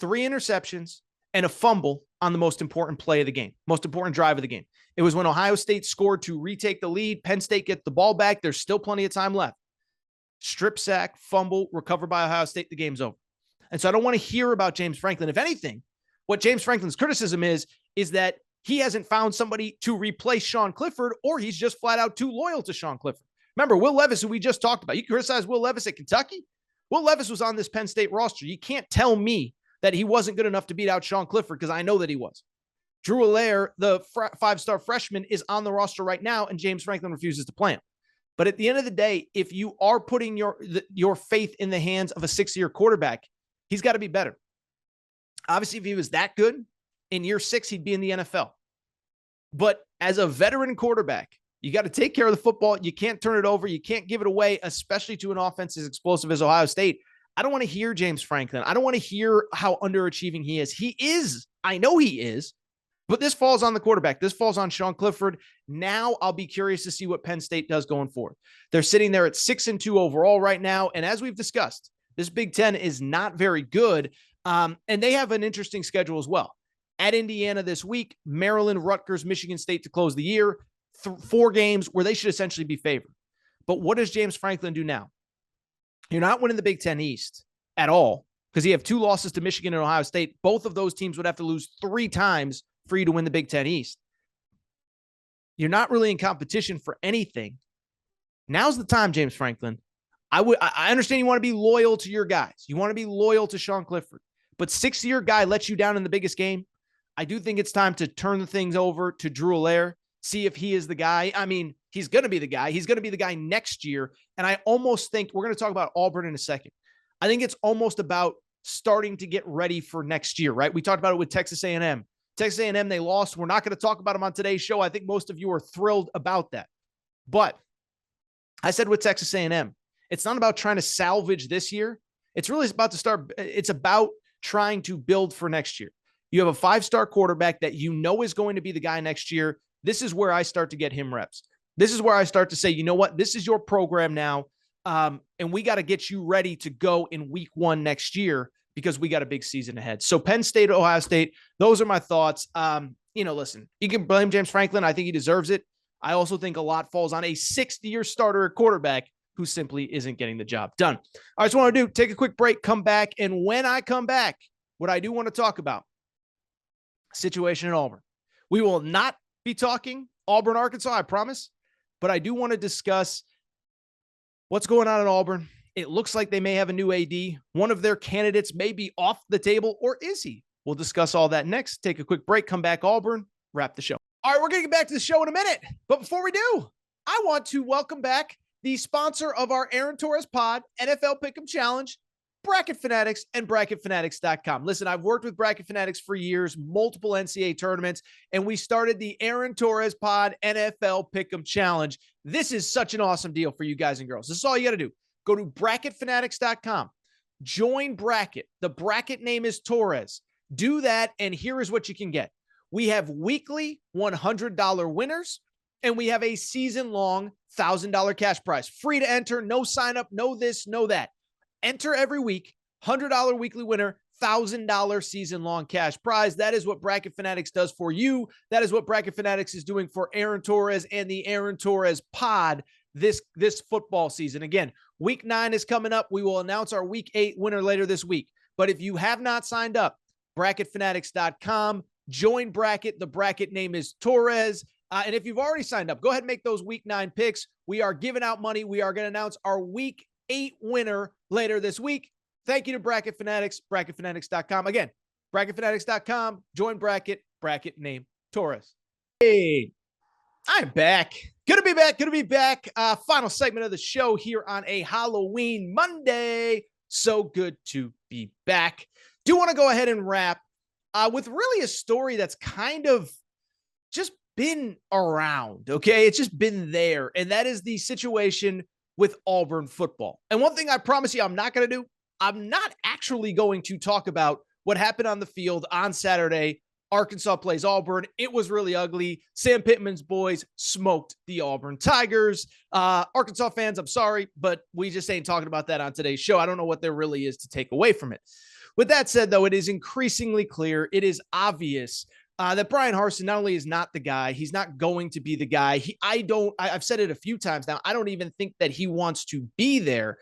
3 interceptions and a fumble on the most important play of the game, most important drive of the game. It was when Ohio State scored to retake the lead. Penn State gets the ball back. There's still plenty of time left. Strip sack, fumble, recovered by Ohio State. The game's over. And so I don't want to hear about James Franklin. If anything, what James Franklin's criticism is that he hasn't found somebody to replace Sean Clifford, or he's just flat out too loyal to Sean Clifford. Remember, Will Levis, who we just talked about. You criticize Will Levis at Kentucky? Will Levis was on this Penn State roster. You can't tell me that he wasn't good enough to beat out Sean Clifford because I know that he was. Drew Allaire, the 5-star freshman, is on the roster right now, and James Franklin refuses to play him. But at the end of the day, if you are putting your faith in the hands of a 6-year quarterback, he's got to be better. Obviously, if he was that good, in year 6, he'd be in the NFL. But as a veteran quarterback, you got to take care of the football. You can't turn it over. You can't give it away, especially to an offense as explosive as Ohio State. I don't want to hear James Franklin. I don't want to hear how underachieving he is. He is. I know he is. But this falls on the quarterback. This falls on Sean Clifford. Now I'll be curious to see what Penn State does going forward. They're sitting there at 6-2 overall right now. And as we've discussed, this Big Ten is not very good. And they have an interesting schedule as well. At Indiana this week, Maryland, Rutgers, Michigan State to close the year. 4 games where they should essentially be favored. But what does James Franklin do now? You're not winning the Big Ten East at all because you have 2 losses to Michigan and Ohio State. Both of those teams would have to lose 3 times for you to win the Big Ten East. You're not really in competition for anything. Now's the time, James Franklin. I understand you want to be loyal to your guys. You want to be loyal to Sean Clifford. But 6-year guy lets you down in the biggest game. I do think it's time to turn the things over to Drew Allaire, see if he is the guy. I mean, he's going to be the guy. He's going to be the guy next year. And I almost think we're going to talk about Auburn in a second. I think it's almost about starting to get ready for next year, right? We talked about it with Texas A&M. Texas A&M, they lost. We're not going to talk about them on today's show. I think most of you are thrilled about that. But I said with Texas A&M, it's not about trying to salvage this year. It's really about it's about trying to build for next year. You have a 5-star quarterback that you know is going to be the guy next year. This is where I start to get him reps. This is where I start to say, you know what? This is your program now. And we got to get you ready to go in week 1 next year because we got a big season ahead. So Penn State, Ohio State, those are my thoughts. Listen, you can blame James Franklin. I think he deserves it. I also think a lot falls on a 6th-year starter at quarterback who simply isn't getting the job done. All right, so what I want to do, take a quick break, come back. And when I come back, what I do want to talk about, situation in Auburn. We will not be talking Auburn, Arkansas, I promise. But I do want to discuss what's going on in Auburn. It looks like they may have a new AD. One of their candidates may be off the table, or is he? We'll discuss all that next. Take a quick break, come back, Auburn, wrap the show. All right, we're going to get back to the show in a minute. But before we do, I want to welcome back the sponsor of our Aaron Torres pod, NFL Pick'em Challenge, Bracket Fanatics and BracketFanatics.com. Listen, I've worked with Bracket Fanatics for years, multiple NCAA tournaments, and we started the Aaron Torres pod NFL Pick'em Challenge. This is such an awesome deal for you guys and girls. This is all you got to do. Go to BracketFanatics.com. Join Bracket. The bracket name is Torres. Do that, and here is what you can get. We have weekly $100 winners, and we have a season-long $1,000 cash prize. Free to enter, no sign-up, no this, no that. Enter every week, $100 weekly winner, $1,000 season-long cash prize. That is what Bracket Fanatics does for you. That is what Bracket Fanatics is doing for Aaron Torres and the Aaron Torres pod this football season. Again, week 9 is coming up. We will announce our week 8 winner later this week. But if you have not signed up, BracketFanatics.com, join Bracket. The bracket name is Torres. And if you've already signed up, go ahead and make those week 9 picks. We are giving out money. We are going to announce our week 8 winner later this week. Thank you to Bracket Fanatics, BracketFanatics.com. Again, BracketFanatics.com, join Bracket, bracket name Torres. Hey, I'm back. Good to be back. Final segment of the show here on a Halloween Monday. So good to be back. Do want to go ahead and wrap with really a story that's kind of just been around, okay? It's just been there, and that is the situation with Auburn football. And one thing I promise you I'm not going to do, I'm not actually going to talk about what happened on the field on Saturday. Arkansas plays Auburn. It was really ugly. Sam Pittman's boys smoked the Auburn Tigers. Arkansas fans, I'm sorry, but we just ain't talking about that on today's show. I don't know what there really is to take away from it. With that said, though, it is increasingly clear, it is obvious that Brian Harsin not only is not the guy, he's not going to be the guy. I've said it a few times now. I don't even think that he wants to be there.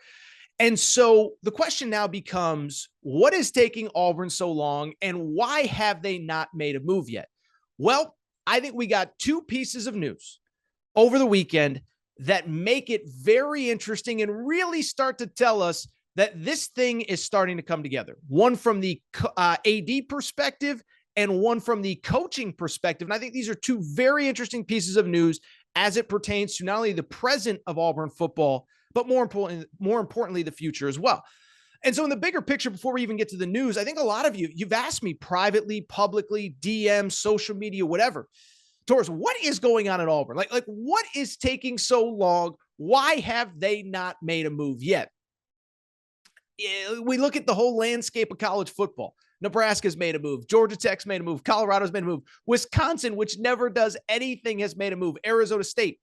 And so the question now becomes, what is taking Auburn so long, and why have they not made a move yet? Well, I think we got 2 pieces of news over the weekend that make it very interesting and really start to tell us that this thing is starting to come together. One from the AD perspective and one from the coaching perspective. And I think these are 2 very interesting pieces of news as it pertains to not only the present of Auburn football, but more importantly, the future as well. And so in the bigger picture, before we even get to the news, I think a lot of you've asked me privately, publicly, DM, social media, whatever, Torres, what is going on at Auburn? Like what is taking so long? Why have they not made a move yet? We look at the whole landscape of college football. Nebraska's made a move. Georgia Tech's made a move. Colorado's made a move. Wisconsin, which never does anything, has made a move. Arizona State.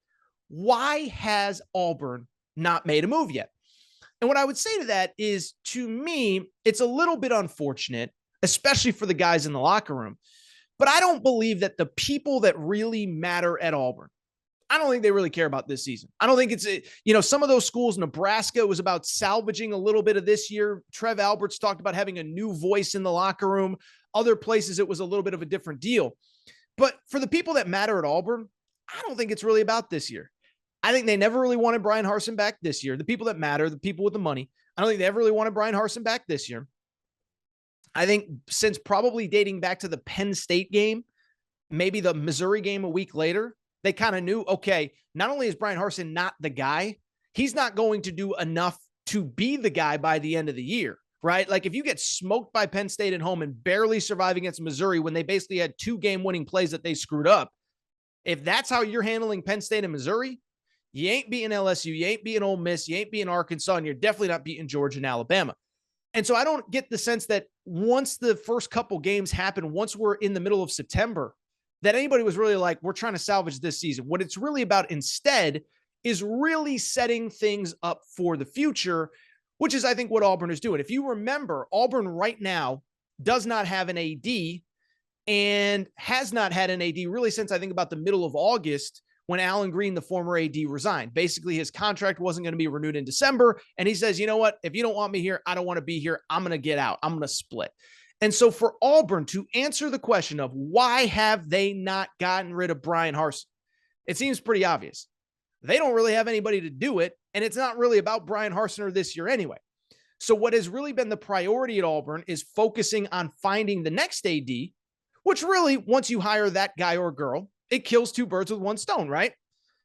Why has Auburn not made a move yet? And what I would say to that is, to me, it's a little bit unfortunate, especially for the guys in the locker room, But I don't believe that the people that really matter at Auburn, I don't think they really care about this season. I don't think it's, some of those schools, Nebraska was about salvaging a little bit of this year. Trev Alberts talked about having a new voice in the locker room. Other places, it was a little bit of a different deal. But for the people that matter at Auburn, I don't think it's really about this year. I think they never really wanted Brian Harsin back this year. The people that matter, the people with the money, I don't think they ever really wanted Brian Harsin back this year. I think since probably dating back to the Penn State game, maybe the Missouri game a week later, they kind of knew, okay, not only is Brian Harsin not the guy, he's not going to do enough to be the guy by the end of the year, right? Like if you get smoked by Penn State at home and barely survive against Missouri when they basically had 2 game-winning plays that they screwed up, if that's how you're handling Penn State and Missouri, you ain't beating LSU, you ain't beating Ole Miss, you ain't beating Arkansas, and you're definitely not beating Georgia and Alabama. And so I don't get the sense that once the first couple games happen, once we're in the middle of September, that anybody was really like, we're trying to salvage this season. What it's really about instead is really setting things up for the future, which is, I think, what Auburn is doing. If you remember, Auburn right now does not have an AD and has not had an AD really since I think about the middle of August when Alan Green, the former AD, resigned. Basically, his contract wasn't going to be renewed in December. And he says, you know what? If you don't want me here, I don't want to be here. I'm going to get out. I'm going to split. And so for Auburn to answer the question of why have they not gotten rid of Brian Harsin, it seems pretty obvious. They don't really have anybody to do it. And it's not really about Brian Harsin or this year anyway. So what has really been the priority at Auburn is focusing on finding the next AD, which really, once you hire that guy or girl, it kills 2 birds with 1 stone, right?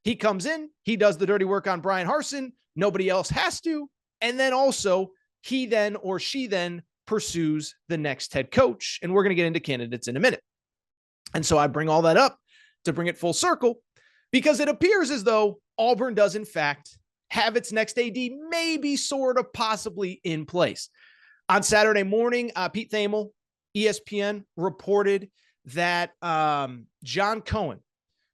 He comes in, he does the dirty work on Brian Harsin. Nobody else has to. And then also he then or she then pursues the next head coach. And we're going to get into candidates in a minute. And so I bring all that up to bring it full circle because it appears as though Auburn does in fact have its next AD maybe sort of possibly in place. On Saturday morning, Pete Thamel, ESPN, reported that John Cohen,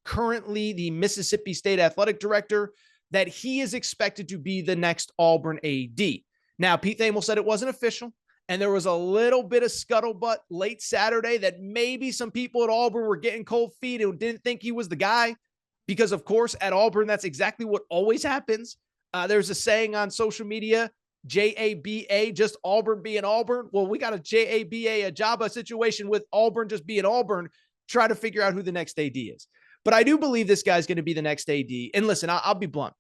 currently the Mississippi State athletic director, that he is expected to be the next Auburn AD. Now, Pete Thamel said it wasn't official, and there was a little bit of scuttlebutt late Saturday that maybe some people at Auburn were getting cold feet and didn't think he was the guy because, of course, at Auburn, that's exactly what always happens. There's a saying on social media, JABA, just Auburn being Auburn. Well, we got a JABA, a Jabba situation with Auburn just being Auburn, try to figure out who the next AD is. But I do believe this guy's going to be the next AD. And listen, I'll be blunt.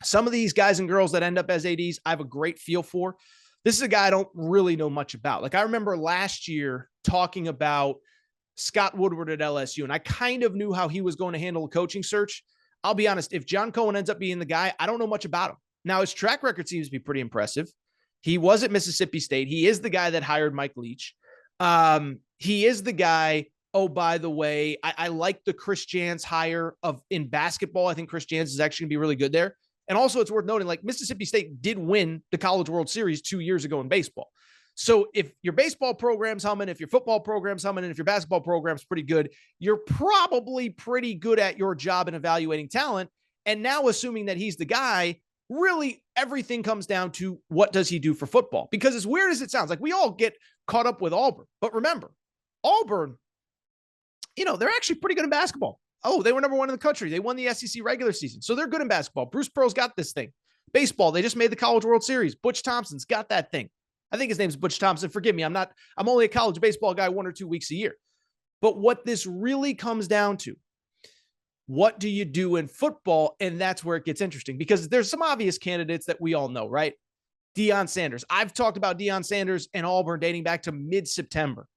Some of these guys and girls that end up as ADs, I have a great feel for. This is a guy I don't really know much about. Like I remember last year talking about Scott Woodward at LSU, and I kind of knew how he was going to handle a coaching search. I'll be honest, if John Cohen ends up being the guy, I don't know much about him. Now, his track record seems to be pretty impressive. He was at Mississippi State. He is the guy that hired Mike Leach. He is the guy, oh, by the way, I like the Chris Jans hire in basketball. I think Chris Jans is actually going to be really good there. And also, it's worth noting, like Mississippi State did win the College World Series 2 years ago in baseball. So if your baseball program's humming, if your football program's humming, and if your basketball program's pretty good, you're probably pretty good at your job in evaluating talent. And now assuming that he's the guy, really everything comes down to what does he do for football? Because as weird as it sounds, like we all get caught up with Auburn. But remember, Auburn, they're actually pretty good in basketball. Oh, they were number 1 in the country. They won the SEC regular season. So they're good in basketball. Bruce Pearl's got this thing. Baseball, they just made the College World Series. Butch Thompson's got that thing. I think his name's Butch Thompson. Forgive me. I'm only a college baseball guy 1 or 2 weeks a year. But what this really comes down to, what do you do in football? And that's where it gets interesting because there's some obvious candidates that we all know, right? Deion Sanders. I've talked about Deion Sanders and Auburn dating back to mid-September.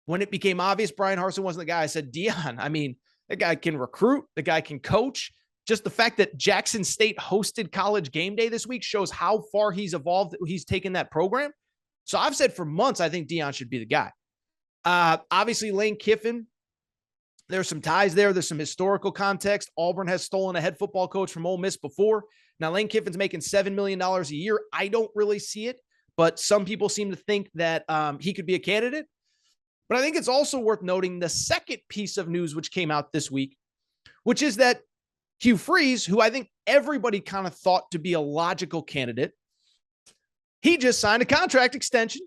When it became obvious Brian Harsin wasn't the guy, I said, Deion, the guy can recruit, the guy can coach. Just the fact that Jackson State hosted College Game Day this week shows how far he's evolved. He's taken that program. So I've said for months, I think Deion should be the guy. Obviously, Lane Kiffin, there's some ties there. There's some historical context. Auburn has stolen a head football coach from Ole Miss before. Now, Lane Kiffin's making $7 million a year. I don't really see it, but some people seem to think that he could be a candidate. But I think it's also worth noting the second piece of news which came out this week, which is that Hugh Freeze, who I think everybody kind of thought to be a logical candidate, he just signed a contract extension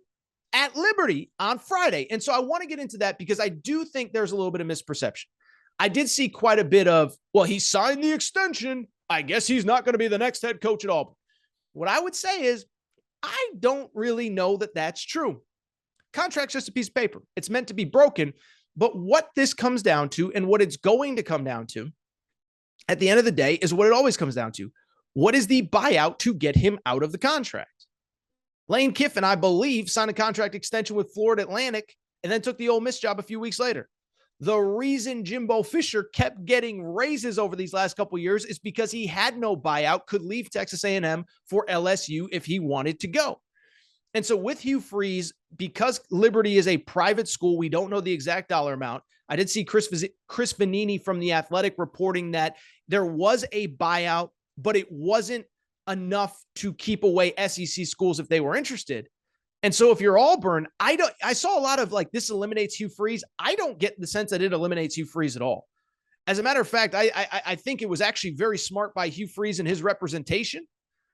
at Liberty on Friday. And so I want to get into that because I do think there's a little bit of misperception. I did see quite a bit of, well, he signed the extension. I guess he's not going to be the next head coach at Auburn. What I would say is I don't really know that that's true. Contract's just a piece of paper. It's meant to be broken. But what this comes down to and what it's going to come down to at the end of the day is what it always comes down to. What is the buyout to get him out of the contract? Lane Kiffin, I believe, signed a contract extension with Florida Atlantic and then took the Ole Miss job a few weeks later. The reason Jimbo Fisher kept getting raises over these last couple of years is because he had no buyout, could leave Texas A&M for LSU if he wanted to go. And so with Hugh Freeze, because Liberty is a private school, we don't know the exact dollar amount. I did see Chris Vanini from The Athletic reporting that there was a buyout, but it wasn't enough to keep away SEC schools if they were interested. And so if you're Auburn, I saw a lot of like, this eliminates Hugh Freeze. I don't get the sense that it eliminates Hugh Freeze at all. As a matter of fact, I think it was actually very smart by Hugh Freeze and his representation,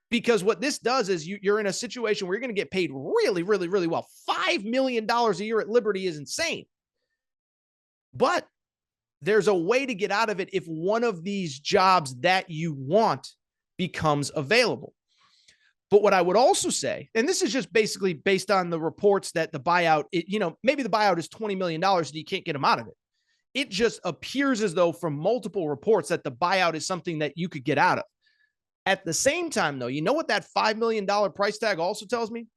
because what this does is you're in a situation where you're going to get paid really, really, really well. $5 million a year at Liberty is insane. But there's a way to get out of it if one of these jobs that you want becomes available. But what I would also say, and this is just basically based on the reports that the buyout, maybe the buyout is $20 million and you can't get them out of it. It just appears as though from multiple reports that the buyout is something that you could get out of. At the same time, though, you know what that $5 million price tag also tells me?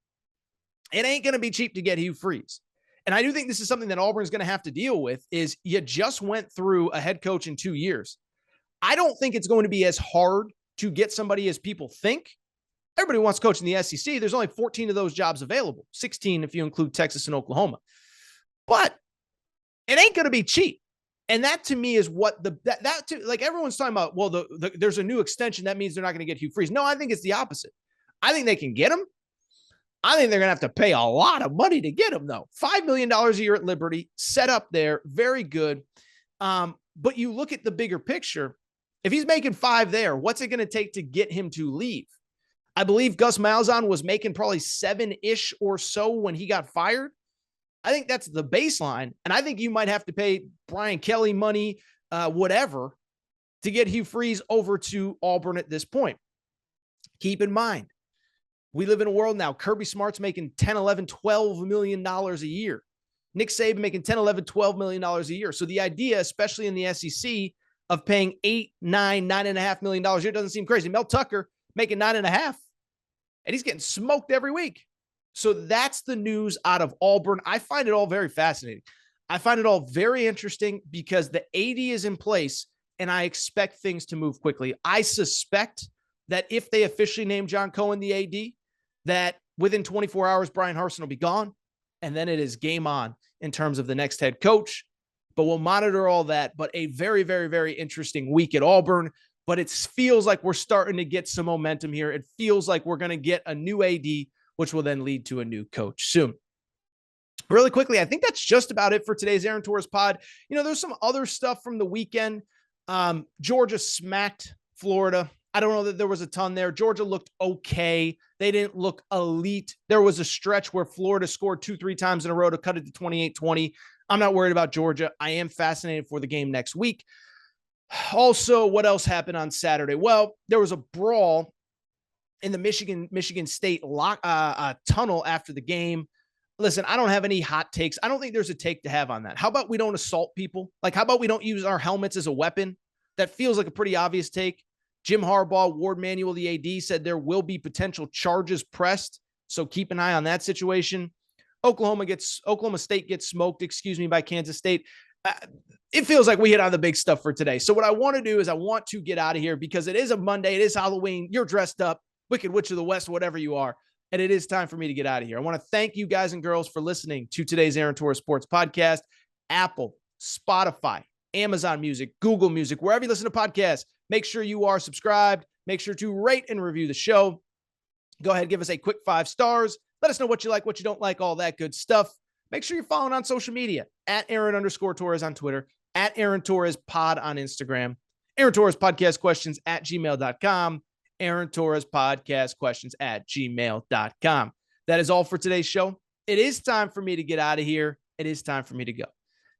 It ain't going to be cheap to get Hugh Freeze. And I do think this is something that Auburn's going to have to deal with is you just went through a head coach in 2 years. I don't think it's going to be as hard to get somebody as people think. Everybody wants to coach in the SEC. There's only 14 of those jobs available, 16 if you include Texas and Oklahoma. But it ain't going to be cheap. And that to me is what like everyone's talking about, well, there's a new extension. That means they're not going to get Hugh Freeze. No, I think it's the opposite. I think they can get him. I think they're going to have to pay a lot of money to get him, though. $5 million a year at Liberty, set up there, very good. But you look at the bigger picture. If he's making $5 million there, what's it going to take to get him to leave? I believe Gus Malzahn was making probably 7-ish or so when he got fired. I think that's the baseline. And I think you might have to pay Brian Kelly money, whatever, to get Hugh Freeze over to Auburn at this point. Keep in mind, we live in a world now. Kirby Smart's making $10, $11, $12 million a year. Nick Saban making $10, $11, $12 million a year. So the idea, especially in the SEC, of paying $8, $9, $9.5 million a year doesn't seem crazy. Mel Tucker making $9.5 million, and he's getting smoked every week. So that's the news out of Auburn. I find it all very fascinating. I find it all very interesting because the AD is in place, and I expect things to move quickly. I suspect that if they officially name John Cohen the AD, that within 24 hours, Brian Harsin will be gone, and then it is game on in terms of the next head coach. But we'll monitor all that. But a very, very, very interesting week at Auburn. But it feels like we're starting to get some momentum here. It feels like we're going to get a new AD, which will then lead to a new coach soon. Really quickly, I think that's just about it for today's Aaron Torres pod. There's some other stuff from the weekend. Georgia smacked Florida. I don't know that there was a ton there. Georgia looked okay. They didn't look elite. There was a stretch where Florida scored 2-3 times in a row to cut it to 28-20. I'm not worried about Georgia. I am fascinated for the game next week. Also, what else happened on Saturday? Well, there was a brawl in the Michigan State tunnel after the game. Listen, I don't have any hot takes. I don't think there's a take to have on that. How about we don't assault people? Like, how about we don't use our helmets as a weapon? That feels like a pretty obvious take. Jim Harbaugh, Ward Manuel, the AD, said there will be potential charges pressed, so keep an eye on that situation. Oklahoma State gets smoked, by Kansas State. It feels like we hit on the big stuff for today. So what I want to do is I want to get out of here because it is a Monday. It is Halloween. You're dressed up, Wicked Witch of the West, whatever you are. And it is time for me to get out of here. I want to thank you guys and girls for listening to today's Aaron Torres Sports Podcast. Apple, Spotify, Amazon Music, Google Music, wherever you listen to podcasts, make sure you are subscribed. Make sure to rate and review the show. Go ahead, give us a quick 5 stars. Let us know what you like, what you don't like, all that good stuff. Make sure you're following on social media at Aaron_Torres on Twitter, at Aaron Torres Pod on Instagram, Aaron Torres Podcast Questions at gmail.com, Aaron Torres Podcast Questions at gmail.com. That is all for today's show. it is time for me to get out of here. It is time for me to go.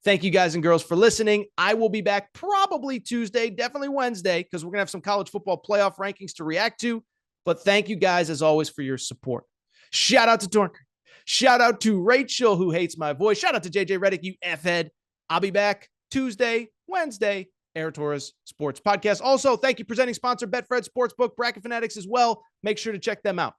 Thank you guys and girls for listening. I will be back probably Tuesday, definitely Wednesday, because we're going to have some college football playoff rankings to react to. But thank you guys, as always, for your support. Shout out to Dorker. Shout out to Rachel, who hates my voice. Shout out to JJ Redick, you F-head. I'll be back Tuesday, Wednesday, Aaron Torres Sports Podcast. Also, thank you, presenting sponsor, Betfred Sportsbook, Bracket Fanatics as well. Make sure to check them out.